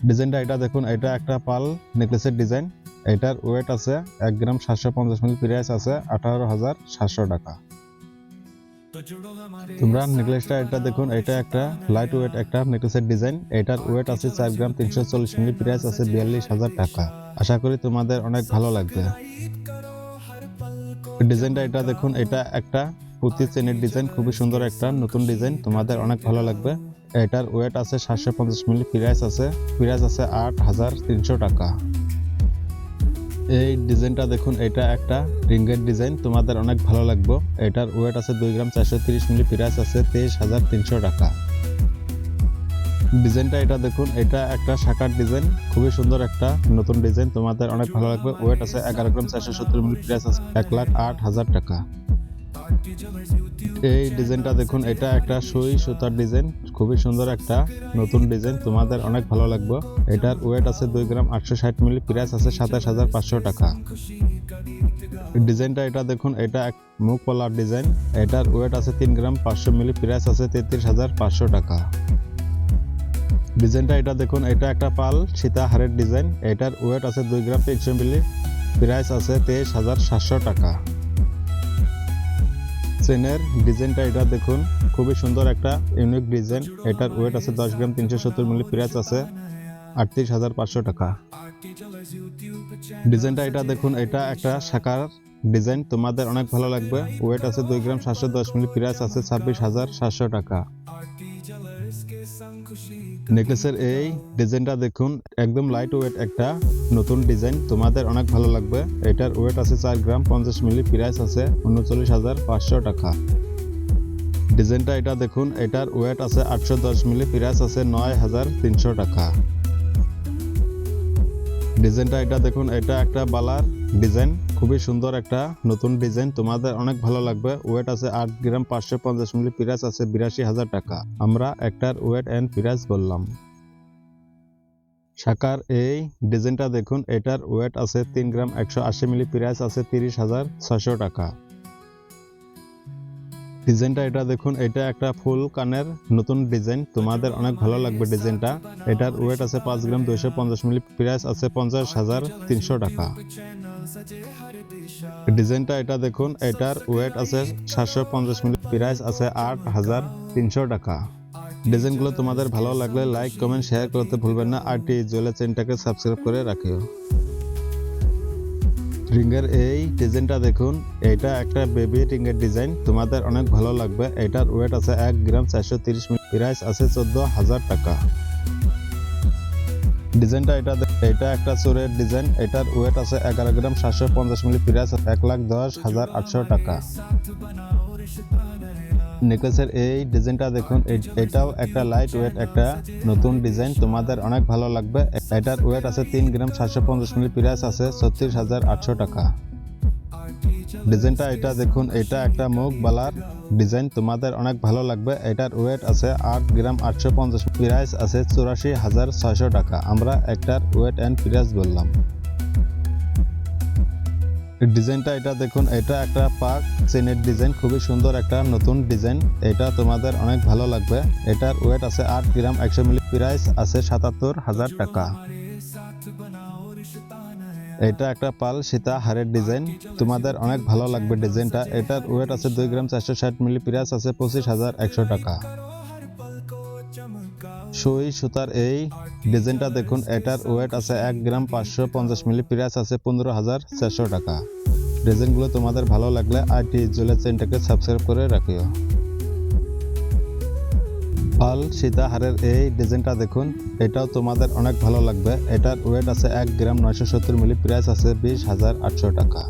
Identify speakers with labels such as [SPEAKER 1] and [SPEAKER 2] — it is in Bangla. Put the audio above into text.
[SPEAKER 1] ডিজাইনটা এটা দেখুন, এটা একটা পাল নেকলেসের ডিজাইন। এটার ওয়েট আছে 1 গ্রাম 750 মিলি, প্রাইস আছে 18,700 টাকা। তোমরা নেকলেসটা এটা দেখুন, এটা একটা লাইট ওয়েট একটা নেকলেসের ডিজাইন। এটার ওয়েট আছে 4 গ্রাম 340 মিলি, প্রাইস আছে 42,000 টাকা। আশা করি তোমাদের অনেক ভালো লাগবে। ডিজাইনটা এটা দেখুন, এটা একটা পুঁতি চেনের ডিজাইন, খুবই সুন্দর একটা নতুন ডিজাইন, তোমাদের অনেক ভালো লাগবে। এটার ওয়েট আছে 750 মিলি, প্রাইস আছে 8,300 টাকা। এই ডিজাইনটা দেখুন, এটা একটা রিংয়ের ডিজাইন, তোমাদের অনেক ভালো লাগবে। এটার ওয়েট আছে 2 গ্রাম 430 মিলি, প্রাইস আছে 23,300 টাকা। ডিজাইনটা এটা দেখুন, এটা একটা শাখার ডিজাইন, খুবই সুন্দর একটা নতুন ডিজাইন, তোমাদের অনেক ভালো লাগবে। ওয়েট আছে 11 গ্রাম 470 মিলি, প্রাইস আছে 1,08,000 টাকা। এই ডিজাইনটা দেখুন, এটা একটা সুই সুতার ডিজাইন, খুবই সুন্দর একটা নতুন ডিজাইন, তোমাদের অনেক ভালো লাগবে। এটার ওয়েট আছে 2 গ্রাম 860 মিলি, প্রাইস আছে 27,500 টাকা। ডিজাইনটা এটা দেখুন, এটা এক মুখ পলার ডিজাইন। এটার ওয়েট আছে 3 গ্রাম 500 মিলি, প্রাইস আছে 33,500 টাকা। ডিজাইনটা এটা দেখুন, এটা একটা পাল সীতাহারের ডিজাইন। এটার ওয়েট আছে 2 গ্রাম 300 মিলি, প্রাইস আছে 23,700 টাকা। চেনের ডিজাইনটা এটা দেখুন, খুবই সুন্দর একটা ইউনিক ডিজাইন। এটার ওয়েট আছে 10 গ্রাম 370 মিলি, প্রাইস আছে 38,500 টাকা। ডিজাইনটা এটা দেখুন, এটা একটা শাখার ডিজাইন, তোমাদের অনেক ভালো লাগবে। ওয়েট আছে 2 গ্রাম 710 মিলি, প্রাইস আছে 26,700 টাকা। নেকলেসের এই ডিজাইনটা দেখুন, একদম লাইট ওয়েট একটা নতুন ডিজাইন, তোমাদের অনেক ভালো লাগবে। এটার ওয়েট আছে 4 গ্রাম 50 মিলি, প্রাইস আছে 39,500 টাকা। ডিজাইনটা এটা দেখুন, এটার ওয়েট আছে 810 মিলি, প্রাইস আছে 9,300 টাকা। ডিজাইনটা এটা দেখুন, এটা একটা বালার ডিজাইন, খুবই সুন্দর একটা নতুন ডিজাইন, তোমাদের অনেক ভালো লাগবে। ওয়েট আছে 8 গ্রাম 550 মিলি, প্রাইস আছে 82,000 টাকা। আমরা একটার ওয়েট এন্ড প্রাইস বললাম। শাখার এই ডিজাইনটা দেখুন, এটার ওয়েট আছে 3 গ্রাম 180 মিলি, প্রাইস আছে 30,600 টাকা। ডিজাইনটা এটা দেখুন, এটা একটা ফুল কানের নতুন ডিজাইন, তোমাদের অনেক ভালো লাগবে ডিজাইনটা। এটার ওয়েট আছে 5 গ্রাম 250 মিলি, প্রাইস আছে 50,300 টাকা। ডিজাইনটা এটা দেখুন, এটার ওয়েট আছে 750 মিলি, প্রাইস আছে 8,300 টাকা। ডিজাইনগুলো তোমাদের ভালো লাগলে লাইক কমেন্ট শেয়ার করতে ভুলবেন না। আর টি জুয়েলার্স চ্যানেলটাকে সাবস্ক্রাইব করে রাখিও। রিংয়ের এই ডিজাইনটা দেখুন, এটা একটা বেবি রিংয়ের ডিজাইন, তোমাদের অনেক ভালো লাগবে। এটার ওয়েট আছে 1 গ্রাম 430 মিলি, প্রাইস আছে 14,000 টাকা। ডিজাইনটা এটা একটা চোরের ডিজাইন। এটার ওয়েট আছে 11 গ্রাম 750 মিলি, প্রাইস 1,10,800 টাকা। নেকলেসের এই ডিজাইনটা দেখুন, এটাও একটা লাইট ওয়েট একটা নতুন ডিজাইন, তোমাদের অনেক ভালো লাগবে। এটার ওয়েট আছে 3 গ্রাম 750 মিলি, প্রাইস আছে 36,800 টাকা। ডিজাইনটা এটা দেখুন, এটা একটা মুখ বালার ডিজাইন, তোমাদের অনেক ভালো লাগবে। এটার ওয়েট আছে 8 গ্রাম 850, প্রাইস আছে 84,600 টাকা। আমরা একটার ওয়েট এন্ড প্রাইস বললাম। ডিজাইনটা এটা দেখুন, এটা একটা পাক চেনের ডিজাইন, খুবই সুন্দর একটা নতুন ডিজাইন, এটা তোমাদের অনেক ভালো লাগবে। এটার ওয়েট আছে 8 গ্রাম 100 মিলি, প্রাইস আছে 77,000 টাকা। এটা একটা পাল সীতা হারের ডিজাইন, তোমাদের অনেক ভালো লাগবে ডিজাইনটা। এটার ওয়েট আছে 2 গ্রাম 460 মিলি, প্রাইস আছে 25,100 টাকা। সুই সুতার এই ডিজাইনটা দেখুন, এটার ওয়েট আছে 1 গ্রাম 550 মিলি, প্রাইস আছে 15,400 টাকা। ডিজাইনগুলো তোমাদের ভালো লাগলে আর টি জুয়েলার্স চ্যানেলটাকে সাবস্ক্রাইব করে রাখিও। পাল সীতাহারের এই ডিজাইনটা দেখুন, এটাও তোমাদের অনেক ভালো লাগবে। এটার ওয়েট আছে 1 গ্রাম 970 মিলি, প্রাইস আছে 20,800 টাকা।